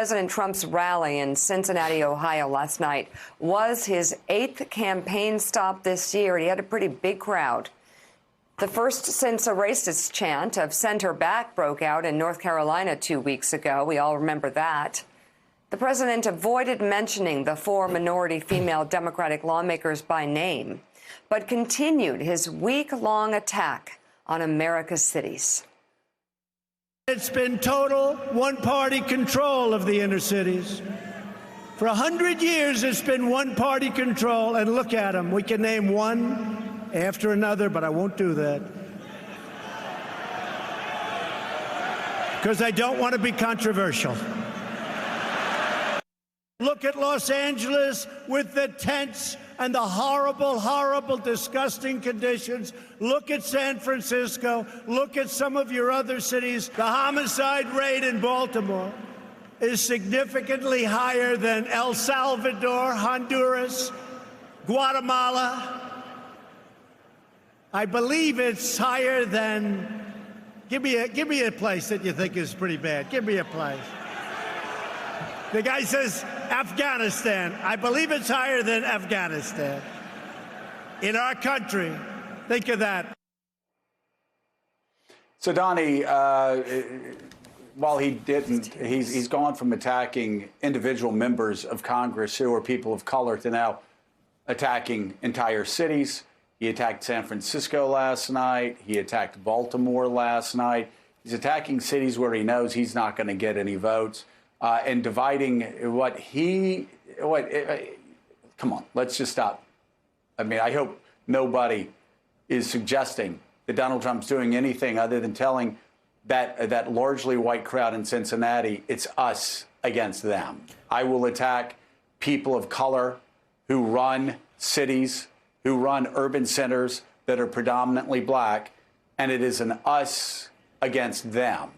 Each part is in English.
President Trump's rally in Cincinnati, Ohio last night was his 8th campaign stop this year. He had a pretty big crowd. The first since a racist chant of "Send her back" broke out in North Carolina 2 weeks ago. We all remember that. The president avoided mentioning the 4 minority female Democratic lawmakers by name, but continued his week-long attack on America's cities. It's been total one-party control of the inner cities. For 100 years, it's been one-party control, and look at them. We can name one after another, but I won't do that. Because I don't want to be controversial. Look at Los Angeles with the tents and the horrible, horrible, disgusting conditions. Look at San Francisco. Look at some of your other cities. The homicide rate in Baltimore is significantly higher than El Salvador, Honduras, Guatemala. I believe it's higher than, give me a place that you think is pretty bad. Give me a place. The guy says Afghanistan. I believe it's higher than Afghanistan. In our country, think of that. So, Donnie, while he didn't, he's gone from attacking individual members of Congress who are people of color to now attacking entire cities. He attacked San Francisco last night. He attacked Baltimore last night. He's attacking cities where he knows he's not going to get any votes, and dividing come on, let's just stop. I mean, I hope nobody is suggesting that Donald Trump's doing anything other than telling that largely white crowd in Cincinnati, it's us against them. I will attack people of color who run cities, who run urban centers that are predominantly black, and it is an us against them.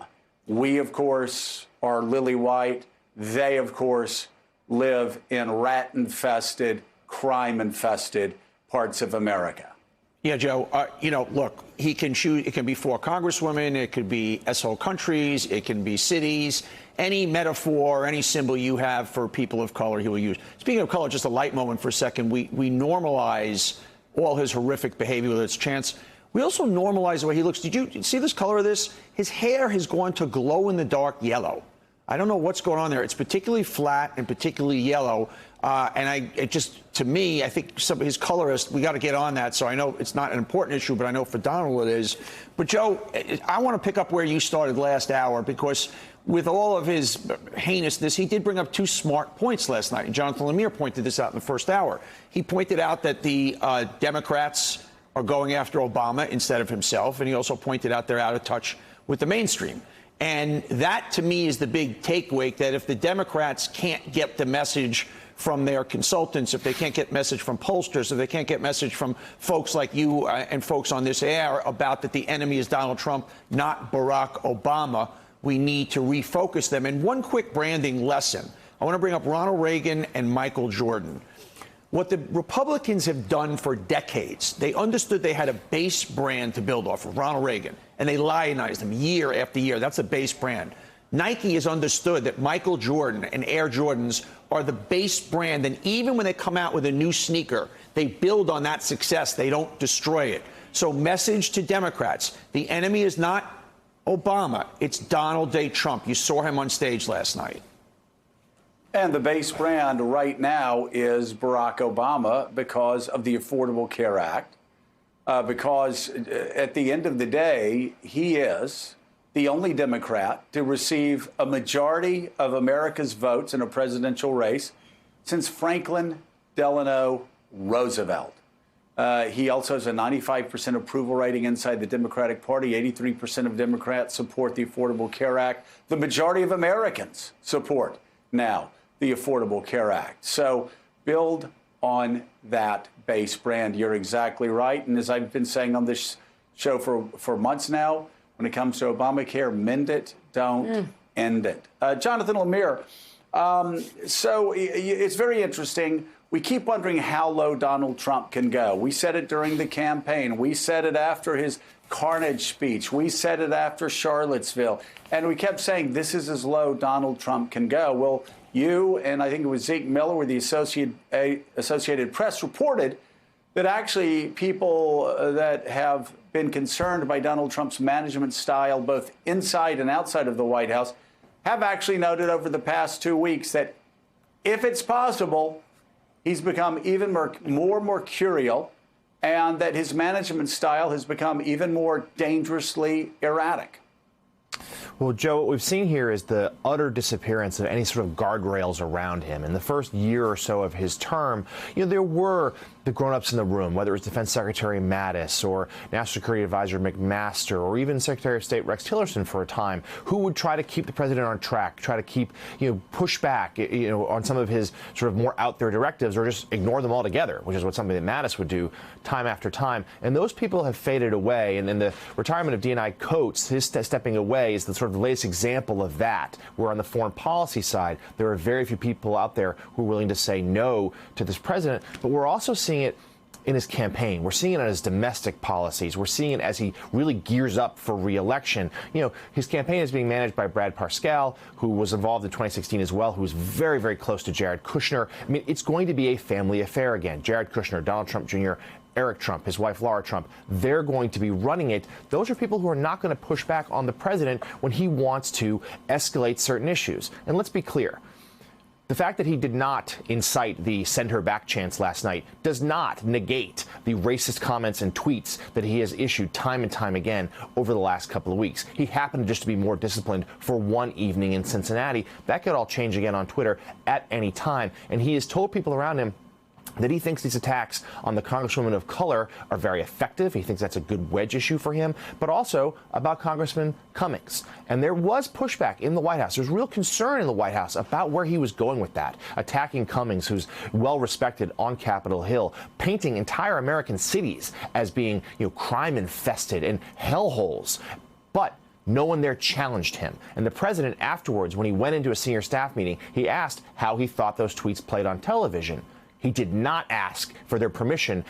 We, of course, are lily white. They, of course, live in rat-infested, crime-infested parts of America. Yeah, Joe, look, he can choose. It can be 4 congresswomen. It could be SO countries. It can be cities. Any metaphor, any symbol you have for people of color, he will use. Speaking of color, just a light moment for a second. We normalize all his horrific behavior, whether it's chants. We also normalize the way he looks. Did you see this color of this? His hair has gone to glow-in-the-dark yellow. I don't know what's going on there. It's particularly flat and particularly yellow. To me, I think his colorist, we got to get on that. So I know it's not an important issue, but I know for Donald it is. But, Joe, I want to pick up where you started last hour, because with all of his heinousness, he did bring up 2 smart points last night. And Jonathan Lemire pointed this out in the first hour. He pointed out that the Democrats are going after Obama instead of himself. And he also pointed out they're out of touch with the mainstream. And that, to me, is the big takeaway, that if the Democrats can't get the message from their consultants, if they can't get message from pollsters, if they can't get message from folks like you and folks on this air about that the enemy is Donald Trump, not Barack Obama, we need to refocus them. And one quick branding lesson. I want to bring up Ronald Reagan and Michael Jordan. What the Republicans have done for decades, they understood they had a base brand to build off of, Ronald Reagan, and they lionized him year after year. That's a base brand. Nike has understood that Michael Jordan and Air Jordans are the base brand, and even when they come out with a new sneaker, they build on that success. They don't destroy it. So message to Democrats, the enemy is not Obama, it's Donald J. Trump. You saw him on stage last night. And the base brand right now is Barack Obama because of the Affordable Care Act, because at the end of the day, he is the only Democrat to receive a majority of America's votes in a presidential race since Franklin Delano Roosevelt. He also has a 95% approval rating inside the Democratic Party. 83% of Democrats support the Affordable Care Act. The majority of Americans support now the Affordable Care Act. So build on that base brand. You're exactly right. And as I've been saying on this show for months now, when it comes to Obamacare, mend it, don't end it. Jonathan Lemire, so it's very interesting. we keep wondering how low Donald Trump can go. We said it during the campaign. We said it after his Carnage speech. We said it after Charlottesville. And we kept saying this is as low Donald Trump can go. Well, you and I think it was Zeke Miller with the Associated Press reported that actually people that have been concerned by Donald Trump's management style, both inside and outside of the White House, have actually noted over the past 2 weeks that if it's possible, he's become even more mercurial, and that his management style has become even more dangerously erratic. Well, Joe, what we've seen here is the utter disappearance of any sort of guardrails around him. In the first year or so of his term, there were the grown-ups in the room, whether it was Defense Secretary Mattis or National Security Advisor McMaster or even Secretary of State Rex Tillerson for a time, who would try to keep the president on track, try to keep, push back, on some of his sort of more out there directives or just ignore them altogether, which is what something that Mattis would do time after time. And those people have faded away. And then the retirement of DNI Coates, his stepping away, is the sort of the latest example of that, where on the foreign policy side, there are very few people out there who are willing to say no to this president. But we're also seeing it in his campaign. We're seeing it in his domestic policies. We're seeing it as he really gears up for re-election. His campaign is being managed by Brad Parscale, who was involved in 2016 as well, who was very, very close to Jared Kushner. I mean, it's going to be a family affair again. Jared Kushner, Donald Trump Jr., Eric Trump, his wife Laura Trump, they're going to be running it. Those are people who are not going to push back on the president when he wants to escalate certain issues. And let's be clear. The fact that he did not incite the send her back chants last night does not negate the racist comments and tweets that he has issued time and time again over the last couple of weeks. He happened just to be more disciplined for one evening in Cincinnati. That could all change again on Twitter at any time. And he has told people around him that he thinks these attacks on the Congresswoman of color are very effective. He thinks that's a good wedge issue for him, but also about Congressman Cummings. And there was pushback in the White House. There's real concern in the White House about where he was going with that, attacking Cummings, who's well respected on Capitol Hill, painting entire American cities as being, crime infested and hellholes. But no one there challenged him. And the president afterwards, when he went into a senior staff meeting, he asked how he thought those tweets played on television. He did not ask for their permission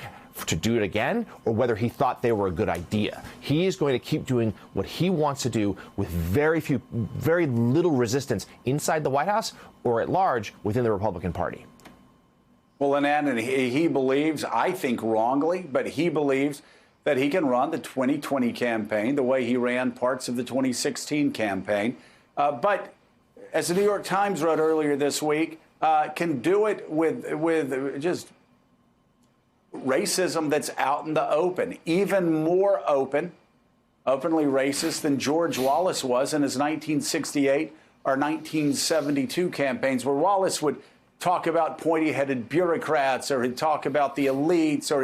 to do it again or whether he thought they were a good idea. He is going to keep doing what he wants to do with very little resistance inside the White House or at large within the Republican Party. Well, and he believes, I think wrongly, but he believes that he can run the 2020 campaign the way he ran parts of the 2016 campaign. But as the New York Times wrote earlier this week, can do it with just racism that's out in the open, even more openly racist than George Wallace was in his 1968 or 1972 campaigns, where Wallace would talk about pointy-headed bureaucrats, or he'd talk about the elites, or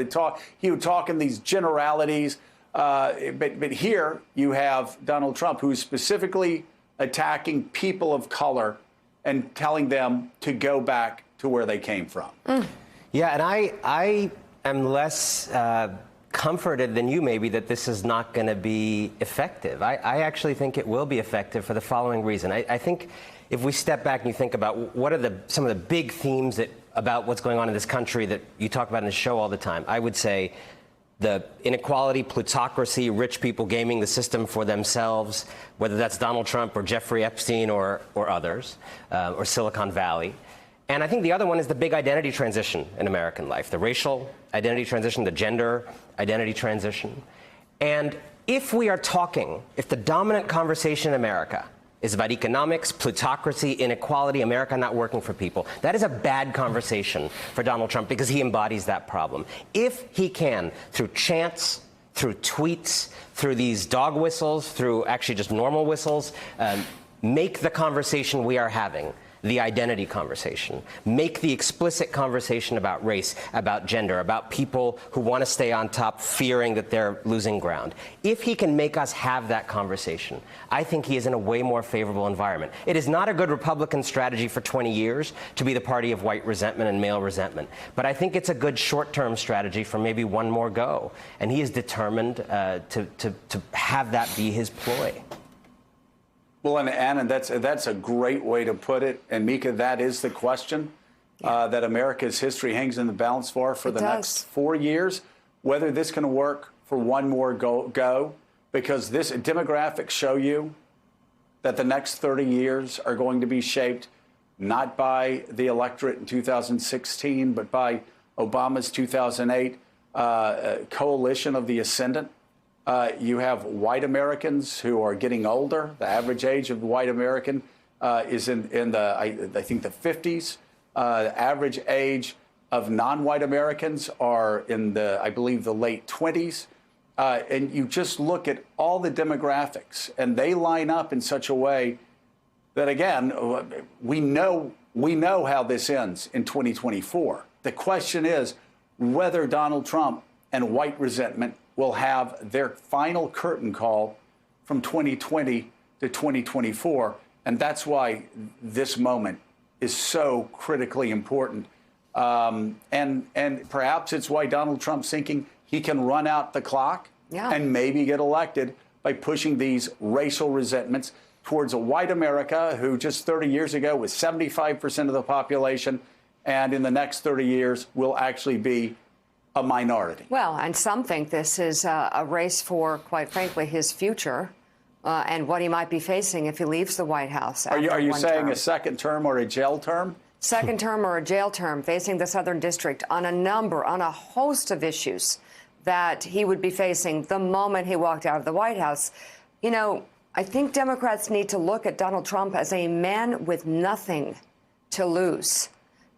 he would talk in these generalities. But here you have Donald Trump, who's specifically attacking people of color and telling them to go back to where they came from. Yeah, and I am less comforted than you maybe that this is not going to be effective. I actually think it will be effective for the following reason. I think if we step back and you think about what are some of the big themes about what's going on in this country that you talk about in the show all the time, I would say the inequality, plutocracy, rich people gaming the system for themselves, whether that's Donald Trump or Jeffrey Epstein or others, or Silicon Valley. And I think the other one is the big identity transition in American life, the racial identity transition, the gender identity transition. And if the dominant conversation in America is about economics, plutocracy, inequality, America not working for people, that is a bad conversation for Donald Trump because he embodies that problem. If he can, through chants, through tweets, through these dog whistles, through actually just normal whistles, make the conversation we are having the identity conversation, make the explicit conversation about race, about gender, about people who want to stay on top, fearing that they're losing ground. If he can make us have that conversation, I think he is in a way more favorable environment. It is not a good Republican strategy for 20 years to be the party of white resentment and male resentment, but I think it's a good short-term strategy for maybe one more go, and he is determined to have that be his ploy. Well, and Anna, that's a great way to put it. And Mika, that is the question. that America's history hangs in the balance for It the does. next 4 years, whether this can work for one more go, because this demographics show you that the next 30 years are going to be shaped not by the electorate in 2016, but by Obama's 2008 coalition of the ascendant. You have white Americans who are getting older. The average age of the white American is in the, I think, the 50s. The average age of non-white Americans are in the, I believe, the late 20s. And you just look at all the demographics, and they line up in such a way that, again, we know how this ends in 2024. The question is whether Donald Trump and white resentment will have their final curtain call from 2020 to 2024. And that's why this moment is so critically important. And perhaps it's why Donald Trump's thinking he can run out the clock and maybe get elected by pushing these racial resentments towards a white America who just 30 years ago was 75% of the population, and in the next 30 years will actually be a minority. Well, and some think this is a race for, quite frankly, his future and what he might be facing if he leaves the White House. Are you saying term. a second term or a jail term? Second term or a jail term, facing the Southern District on a host of issues that he would be facing the moment he walked out of the White House. You know, I think Democrats need to look at Donald Trump as a man with nothing to lose,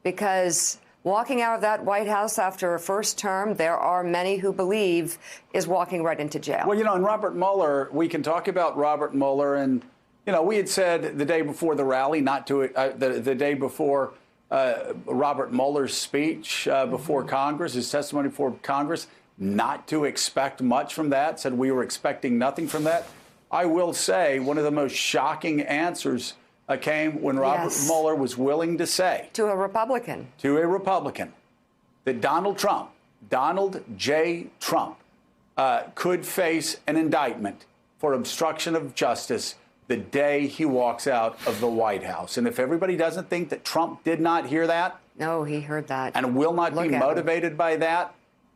because walking out of that White House after a first term, there are many who believe is walking right into jail. Well, you know, and Robert Mueller, we can talk about Robert Mueller, and, you know, we had said the day before the rally, not to the day before Robert Mueller's speech before Congress, his testimony before Congress, not to expect much from that, said we were expecting nothing from that. I will say one of the most shocking answers came when Robert Mueller was willing to say to a Republican that Donald J. Trump could face an indictment for obstruction of justice the day he walks out of the White House. And if everybody doesn't think that Trump did not hear that, no, he heard that, and will not be motivated by that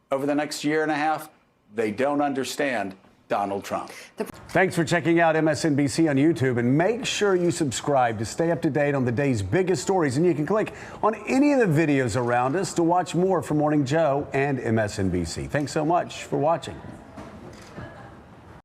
over the next year and a half, they don't understand Donald Trump. Thanks for checking out MSNBC on YouTube, and make sure you subscribe to stay up to date on the day's biggest stories. And you can click on any of the videos around us to watch more from Morning Joe and MSNBC. Thanks so much for watching.